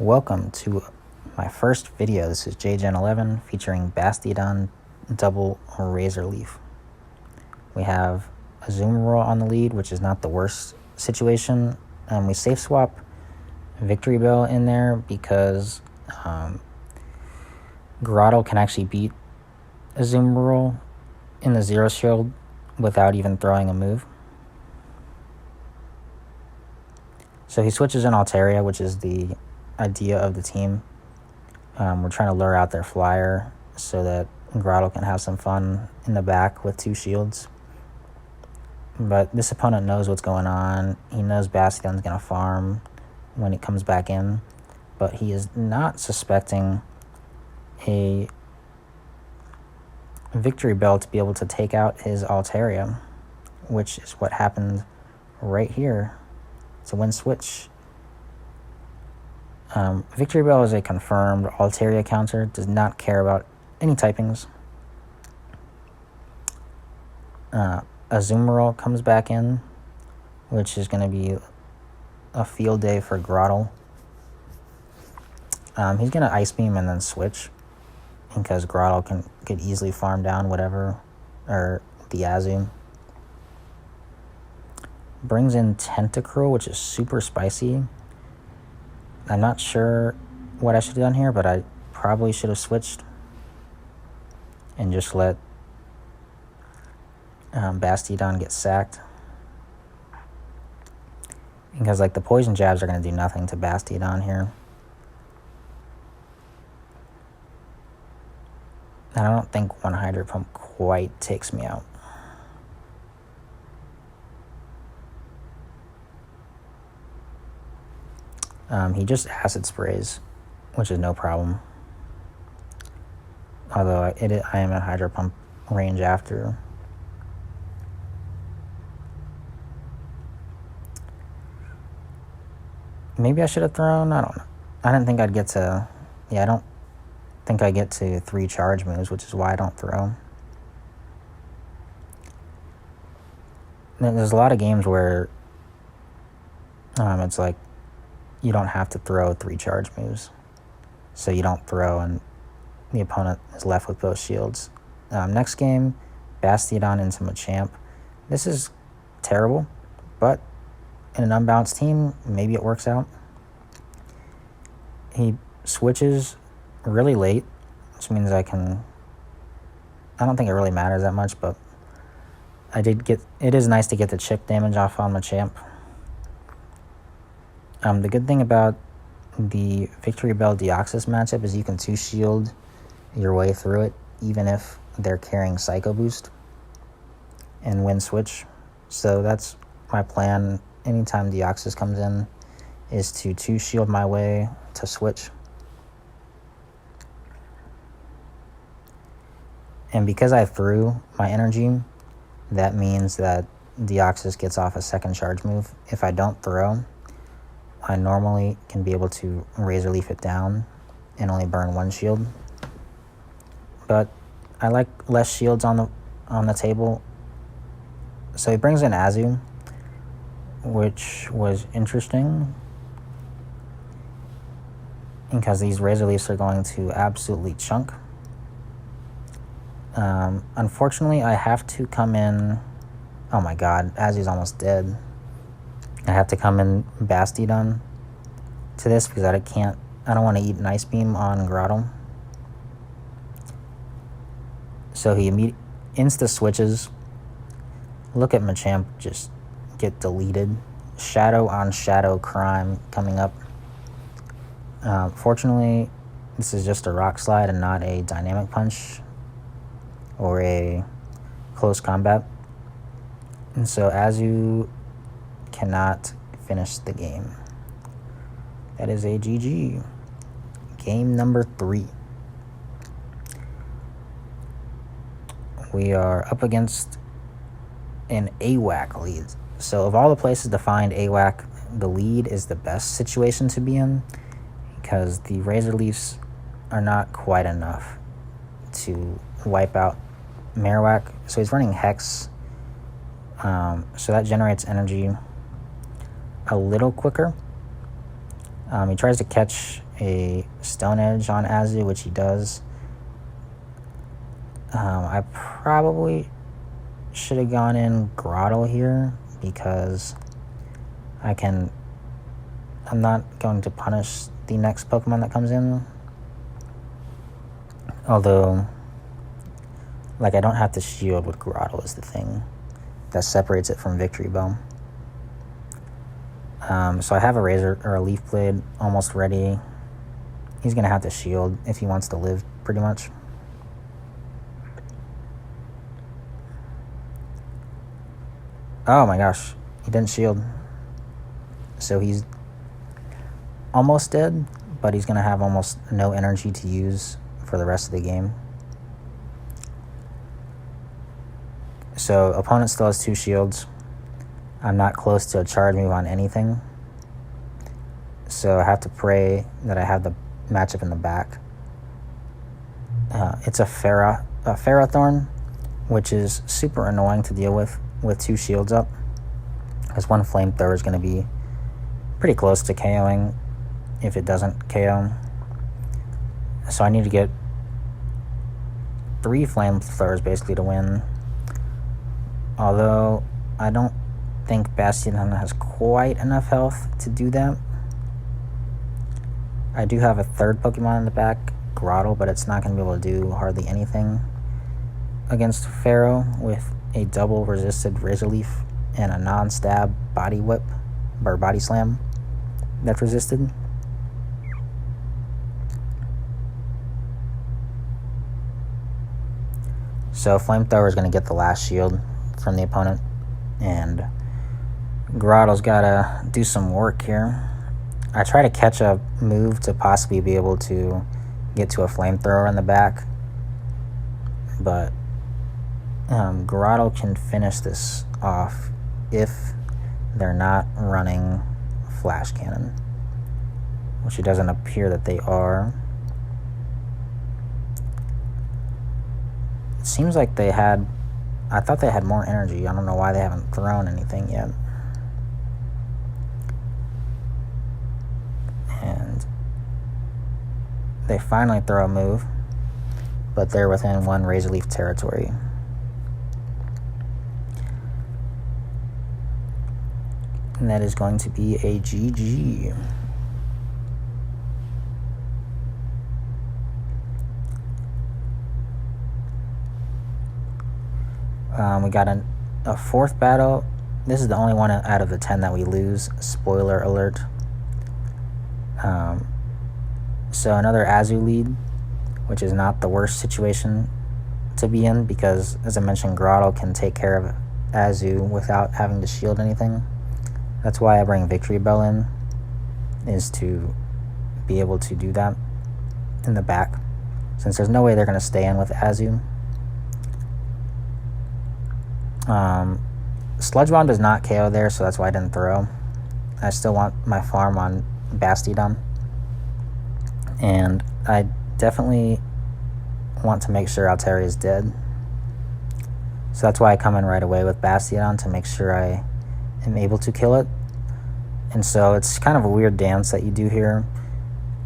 Welcome to my first video. This is JGen11 featuring Bastiodon double Razor Leaf. We have a Zoom roll on the lead, which is not the worst situation. We safe swap Victory Bell in there because Grotto can actually beat a Zoom roll in the zero shield without even throwing a move. So he switches in Altaria, which is the idea of the team. We're trying to lure out their flyer so that Grotto can have some fun in the back with two shields. But this opponent knows what's going on. He knows Bastiodon's going to farm when it comes back in, but he is not suspecting a Victory Bell to be able to take out his Altaria, which is what happened right here. It's a win switch. Victory Bell is a confirmed Altaria counter, does not care about any typings. A Zoomerol comes back in, which is going to be a field day for Grotto. He's going to Ice Beam and then switch, because Grotto could easily farm down whatever, or the Azu. Brings in Tentacruel, which is super spicy. I'm not sure what I should have done here, but I probably should have switched and just let Bastiodon get sacked. Because the poison jabs are going to do nothing to Bastiodon here. And I don't think one Hydro Pump quite takes me out. He just acid sprays, which is no problem. Although I am at Hydro Pump range after. Maybe I should have thrown, I don't know. I didn't think I'd get to, I don't think I get to 3 charge moves, which is why I don't throw. There's a lot of games where it's like, you don't have to throw 3 charge moves. So you don't throw and the opponent is left with both shields. Next game, Bastiodon into Machamp. This is terrible, but in an unbalanced team, maybe it works out. He switches really late, which means I don't think it really matters that much, but it is nice to get the chip damage off on Machamp. The good thing about the Victory Bell Deoxys matchup is you can 2-shield your way through it, even if they're carrying Psycho Boost and win switch. So that's my plan anytime Deoxys comes in, is to 2-shield my way to switch. And because I threw my energy, that means that Deoxys gets off a second charge move. If I don't throw, I normally can be able to Razor Leaf it down and only burn 1 shield. But I like less shields on the table. So he brings in Azu, which was interesting, because these Razor Leafs are going to absolutely chunk. Unfortunately, I have to come in. Oh my god, Azu's almost dead. I have to come in Bastiodon to this because I don't want to eat an Ice Beam on Grotto. So he insta switches. Look at Machamp just get deleted. Shadow on Shadow crime coming up. Fortunately, this is just a Rock Slide and not a Dynamic Punch or a close combat. And so Azu cannot finish the game. That is a GG. Game number 3. We are up against an AWAC lead. So of all the places to find AWAC, the lead is the best situation to be in, because the Razor Leafs are not quite enough to wipe out Marowak. So he's running Hex. So that generates energy a little quicker. He tries to catch a Stone Edge on Azu, which he does. I probably should have gone in Grottle here because I'm not going to punish the next Pokemon that comes in. Although, like, I don't have to shield with Grottle is the thing that separates it from Victory Bell. So I have a Razor or a Leaf Blade almost ready. He's gonna have to shield if he wants to live, pretty much. Oh my gosh, he didn't shield. So he's almost dead, but he's gonna have almost no energy to use for the rest of the game. So opponent still has 2 shields. I'm not close to a charge move on anything. So I have to pray that I have the matchup in the back. It's a Ferrothorn, which is super annoying to deal with 2 shields up. Because 1 Flamethrower is going to be pretty close to KOing if it doesn't KO. So I need to get 3 Flamethrowers basically to win. Although I don't think Bastiodon has quite enough health to do that. I do have a 3rd Pokemon in the back, Grottle, but it's not going to be able to do hardly anything against Pharaoh with a double resisted Razor Leaf and a non-stab body whip or body slam that's resisted. So Flamethrower is going to get the last shield from the opponent, and Grottle's got to do some work here. I try to catch a move to possibly be able to get to a Flamethrower in the back, but Grottle can finish this off if they're not running Flash Cannon, which it doesn't appear that they are. It seems like I thought they had more energy. I don't know why they haven't thrown anything yet. And they finally throw a move, but they're within 1 Razor Leaf territory. And that is going to be a GG. We got a 4th battle. This is the only one out of the 10 that we lose. Spoiler alert. So another Azu lead, which is not the worst situation to be in because, as I mentioned, Grottle can take care of Azu without having to shield anything. That's why I bring Victory Bell in, is to be able to do that in the back, since there's no way they're going to stay in with Azu. Sludge Bomb does not KO there, so that's why I didn't throw. I still want my farm on Bastiodon. And I definitely want to make sure Altaria is dead. So that's why I come in right away with Bastiodon, to make sure I am able to kill it. And so it's kind of a weird dance that you do here.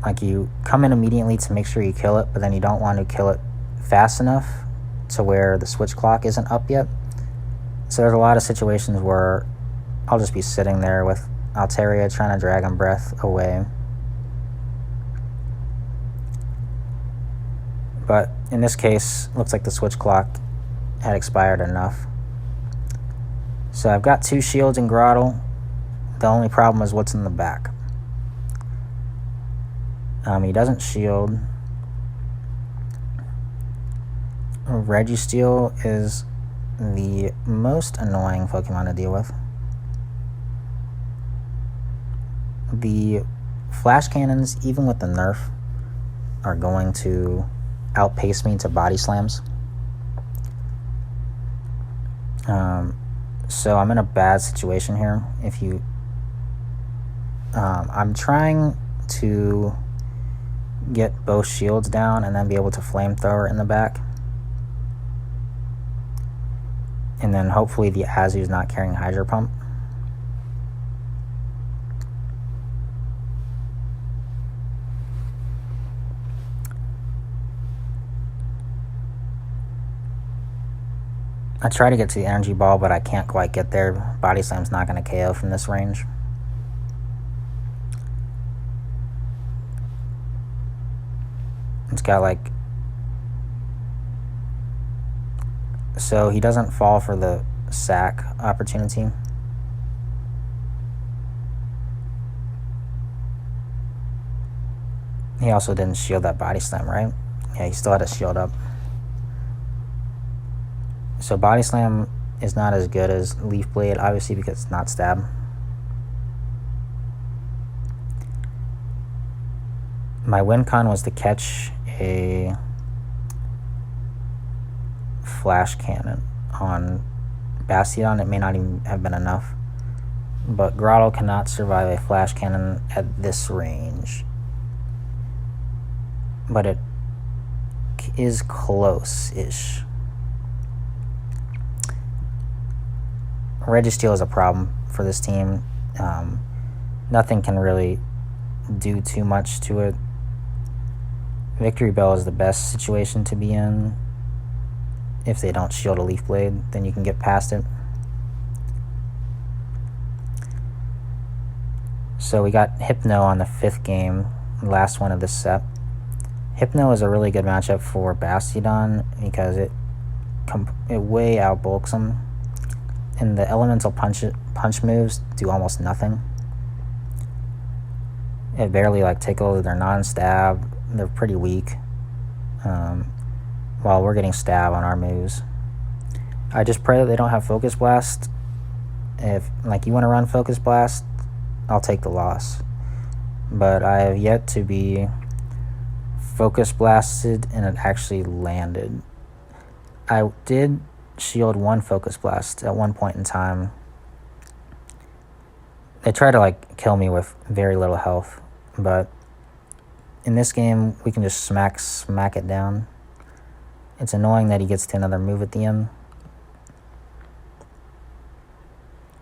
Like, you come in immediately to make sure you kill it, but then you don't want to kill it fast enough to where the switch clock isn't up yet. So there's a lot of situations where I'll just be sitting there with Altaria trying to Dragon Breath away. But in this case, looks like the switch clock had expired enough. So I've got 2 shields in Grottle. The only problem is what's in the back. He doesn't shield. Registeel is the most annoying Pokemon to deal with. The Flash Cannons, even with the nerf, are going to outpace me to body slams. So I'm in a bad situation here. I'm trying to get both shields down and then be able to Flamethrower in the back. And then hopefully the Azu's not carrying Hydro Pump. I try to get to the energy ball, but I can't quite get there. Body Slam's not going to KO from this range. It's got like... So he doesn't fall for the sack opportunity. He also didn't shield that Body Slam, right? Yeah, he still had a shield up. So Body Slam is not as good as Leaf Blade, obviously, because it's not stab. My win con was to catch a flash cannon on Bastiodon. It may not even have been enough, but Grotto cannot survive a flash cannon at this range. But it is close-ish. Regis is a problem for this team. Nothing can really do too much to it. Victory Bell is the best situation to be in. If they don't shield a Leaf Blade, then you can get past it. So we got Hypno on the 5th game, last one of this set. Hypno is a really good matchup for Bastiodon because it way outbulks him. And the elemental punch moves do almost nothing. It barely like tickles. They're non-stab. They're pretty weak. While we're getting stab on our moves. I just pray that they don't have Focus Blast. If like you want to run Focus Blast, I'll take the loss. But I have yet to be Focus Blasted and it actually landed. I did shield one Focus Blast at one point in time. They tried to like kill me with very little health, but in this game we can just smack it down. It's annoying that he gets to another move at the end.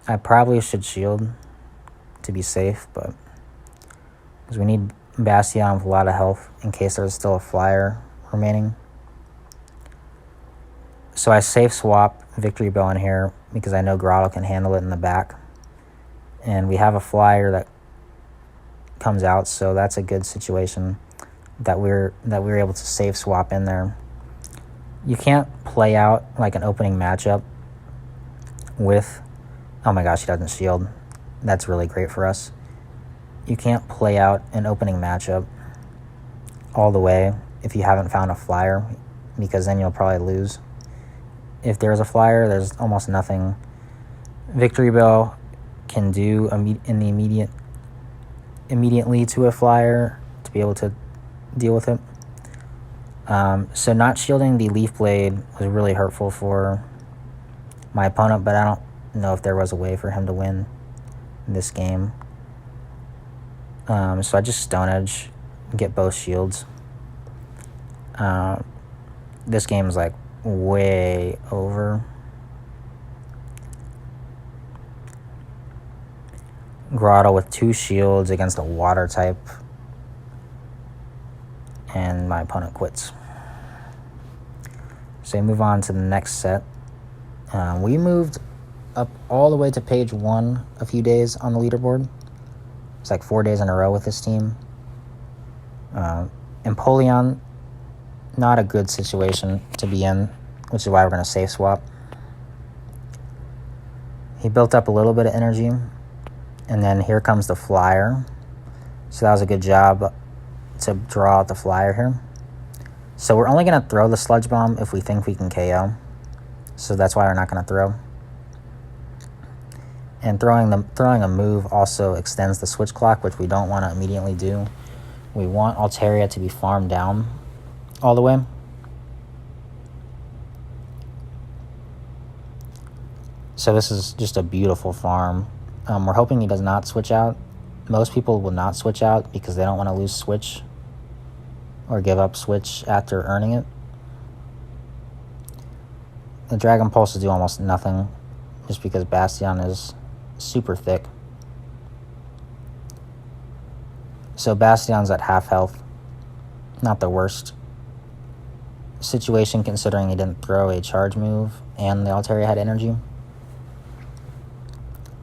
I probably should shield to be safe, but because we need Bastiodon with a lot of health in case there's still a flyer remaining. So I safe swap Victory Bell in here because I know Grotto can handle it in the back. And we have a flyer that comes out, so that's a good situation that we're able to safe swap in there. You can't play out like an opening matchup with... Oh my gosh, he doesn't shield. That's really great for us. You can't play out an opening matchup all the way if you haven't found a flyer, because then you'll probably lose. If there's a flyer, there's almost nothing Victory Bell can do immediately to a flyer to be able to deal with it. So not shielding the Leaf Blade was really hurtful for my opponent, but I don't know if there was a way for him to win this game. So I just Stone Edge, get both shields. This game is like way over. Grotto with 2 shields against a water type. And my opponent quits. So we move on to the next set. We moved up all the way to page 1 a few days on the leaderboard. It's like 4 days in a row with this team. Empoleon, not a good situation to be in, which is why we're going to safe swap. He built up a little bit of energy, and then here comes the flyer. So that was a good job to draw out the flyer here. So we're only going to throw the Sludge Bomb if we think we can KO. So that's why we're not going to throw. And throwing a move also extends the switch clock, which we don't want to immediately do. We want Altaria to be farmed down all the way. So this is just a beautiful farm. We're hoping he does not switch out. Most people will not switch out because they don't want to lose switch or give up switch after earning it. The Dragon Pulse will do almost nothing just because Bastiodon is super thick. So Bastiodon's at half health. Not the worst situation considering he didn't throw a charge move and the Altaria had energy.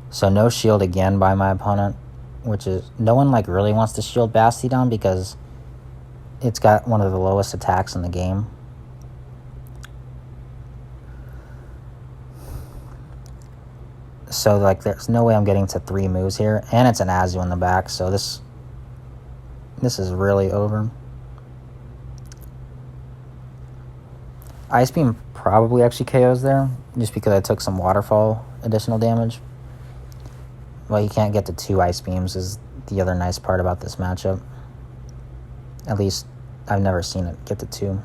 So no shield again by my opponent, which is, no one like really wants to shield Bastiodon because it's got one of the lowest attacks in the game. So like there's no way I'm getting to 3 moves here, and it's an Azu in the back, so this is really over. Ice Beam probably actually KOs there, just because I took some Waterfall additional damage. Well, you can't get to 2 Ice Beams is the other nice part about this matchup. At least I've never seen it get to 2.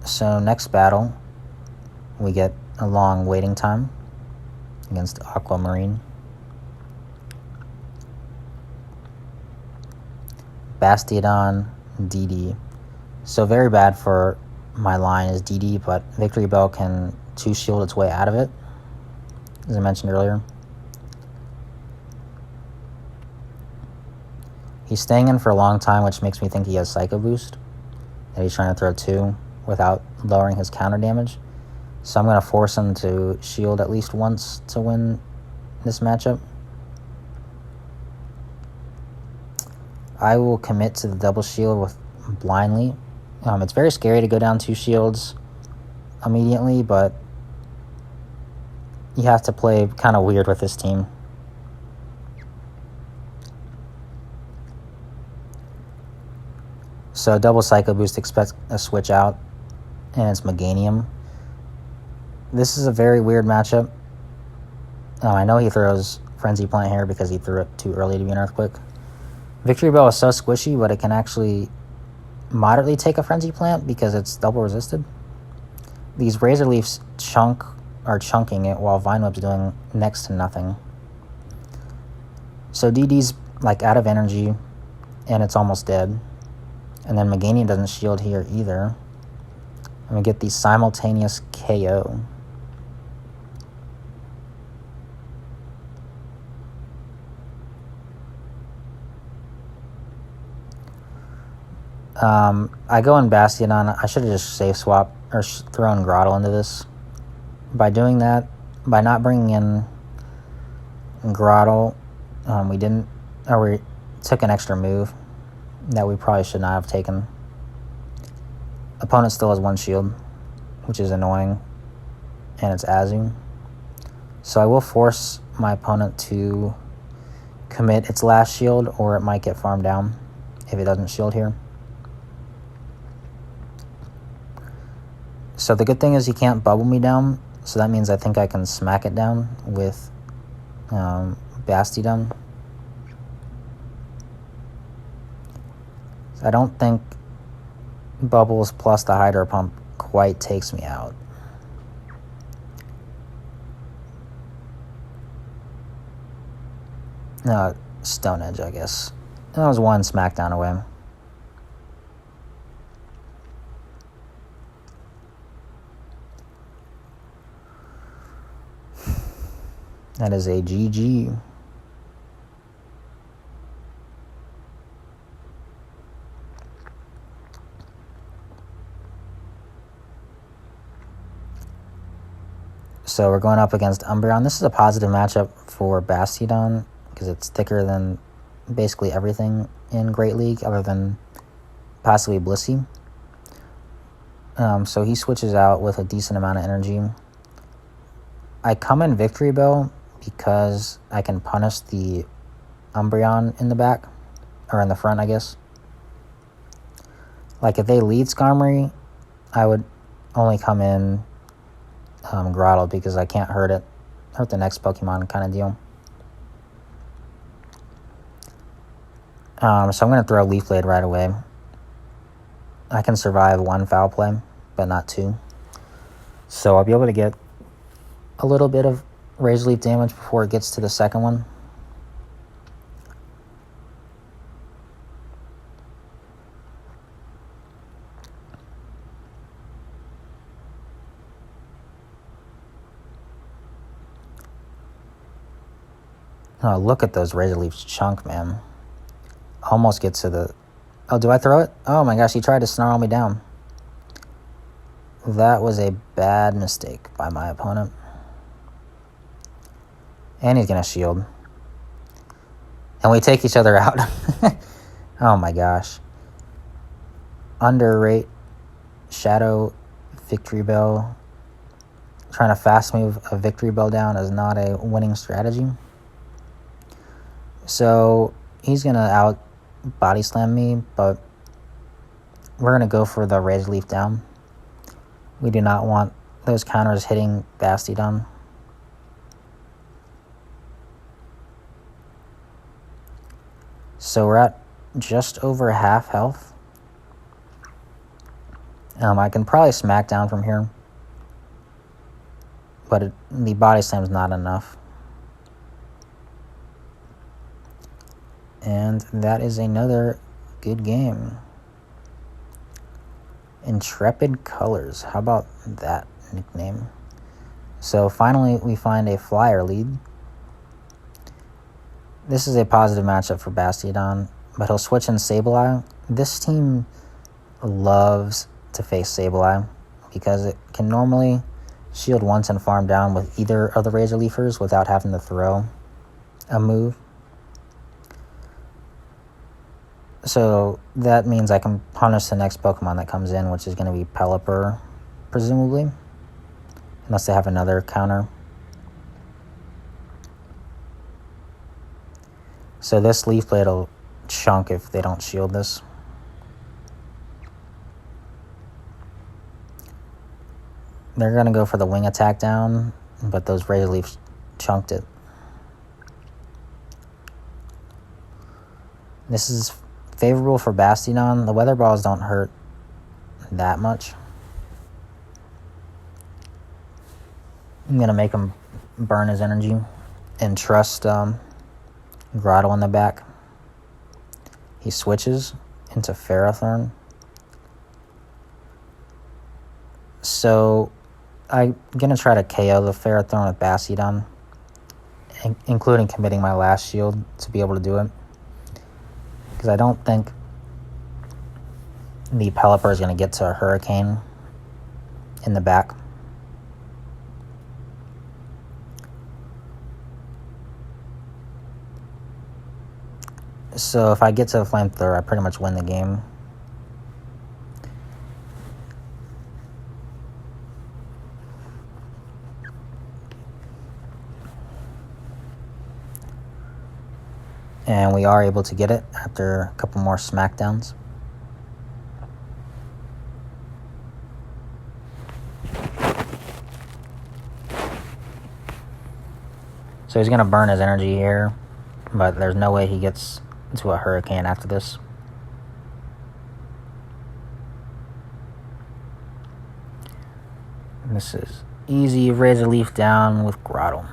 So next battle, we get a long waiting time against Aquamarine. Bastiodon, DD. So very bad for my line is DD, but Victory Bell can 2-shield its way out of it, as I mentioned earlier. He's staying in for a long time, which makes me think he has Psycho Boost, that he's trying to throw 2 without lowering his counter damage. So I'm going to force him to shield at least once to win this matchup. I will commit to the double shield with blindly. It's very scary to go down 2 shields immediately, but you have to play kind of weird with this team. So double Psycho Boost, expect a switch out, and it's Meganium. This is a very weird matchup. I know he throws Frenzy Plant here because he threw it too early to be an Earthquake. Victory Bell is so squishy, but it can actually moderately take a Frenzy Plant because it's double resisted. These Razor Leafs are chunking it while Vine Whip's doing next to nothing. So DD's like out of energy, and it's almost dead. And then Meganium doesn't shield here either. And we get the simultaneous KO. I go in Bastiodon. I should have just safe swap or thrown Grottle into this. By doing that, by not bringing in Grottle, we took an extra move that we probably should not have taken. Opponent still has 1 shield, which is annoying, and it's Azu. So I will force my opponent to commit its last shield, or it might get farmed down if it doesn't shield here. So the good thing is he can't bubble me down, so that means I think I can smack it down with Bastiodon. I don't think Bubbles plus the Hydro Pump quite takes me out. No, Stone Edge, I guess. That was 1 smackdown away. That is a GG. So we're going up against Umbreon. This is a positive matchup for Bastiodon because it's thicker than basically everything in Great League other than possibly Blissey. So he switches out with a decent amount of energy. I come in Victory Bell because I can punish the Umbreon in the back, or in the front, I guess. Like if they lead Skarmory, I would only come in Grottle because I can't hurt the next Pokemon kind of deal. So I'm going to throw Leaf Blade right away. I can survive 1 foul play, but not 2. So I'll be able to get a little bit of Razor Leaf damage before it gets to the second one. Oh, look at those Razor Leafs chunk, man. Almost get to the... Oh, do I throw it? Oh my gosh, he tried to snarl me down. That was a bad mistake by my opponent. And he's going to shield. And we take each other out. Oh my gosh. Underrate Shadow Victory Bell. Trying to fast move a Victory Bell down is not a winning strategy. So he's going to out body slam me, but we're going to go for the Razor Leaf down. We do not want those counters hitting Bastiodon. So we're at just over half health. I can probably smack down from here, but the body slam's not enough. And that is another good game. Intrepid Colors. How about that nickname? So finally we find a flyer lead. This is a positive matchup for Bastiodon, but he'll switch in Sableye. This team loves to face Sableye because it can normally shield once and farm down with either of the Razor Leafers without having to throw a move. So that means I can punish the next Pokemon that comes in, which is going to be Pelipper, presumably, unless they have another counter. So this Leaf Blade will chunk if they don't shield this. They're going to go for the wing attack down, but those Razor Leafs chunked it. This is favorable for Bastiodon. The weather balls don't hurt that much. I'm going to make him burn his energy and trust Grotto in the back. He switches into Ferrothorn. So I'm going to try to KO the Ferrothorn with Bastiodon, including committing my last shield to be able to do it. Because I don't think the Pelipper is going to get to a Hurricane in the back. So if I get to the Flamethrower, I pretty much win the game. And we are able to get it after a couple more smackdowns. So he's going to burn his energy here, but there's no way he gets to a Hurricane after this. And this is easy Razor Leaf down with Grotto.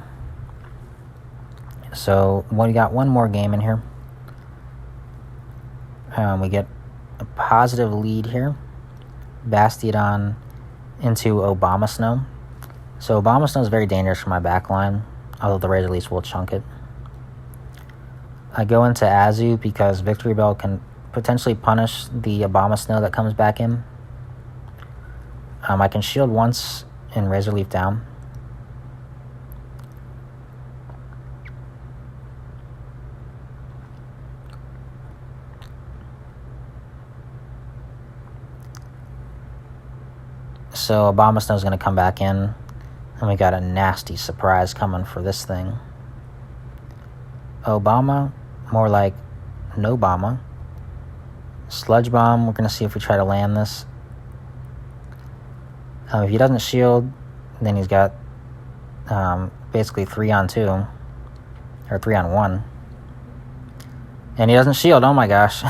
So we got one more game in here. We get a positive lead here. Bastiodon into Obama Snow. So Obama Snow is very dangerous for my backline, although the Razor Leafs will chunk it. I go into Azu because Victory Bell can potentially punish the Obama Snow that comes back in. I can shield once and Razor Leaf down. So Obama Snow's going to come back in, and we got a nasty surprise coming for this thing. Obama, more like no Obama. Sludge Bomb, we're going to see if we try to land this. If he doesn't shield, then he's got basically 3-on-2, or 3-on-1. And he doesn't shield, oh my gosh.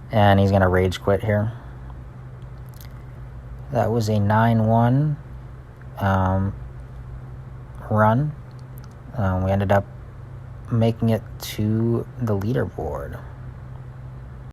And he's going to Rage Quit here. That was a 9-1 run. We ended up making it to the leaderboard.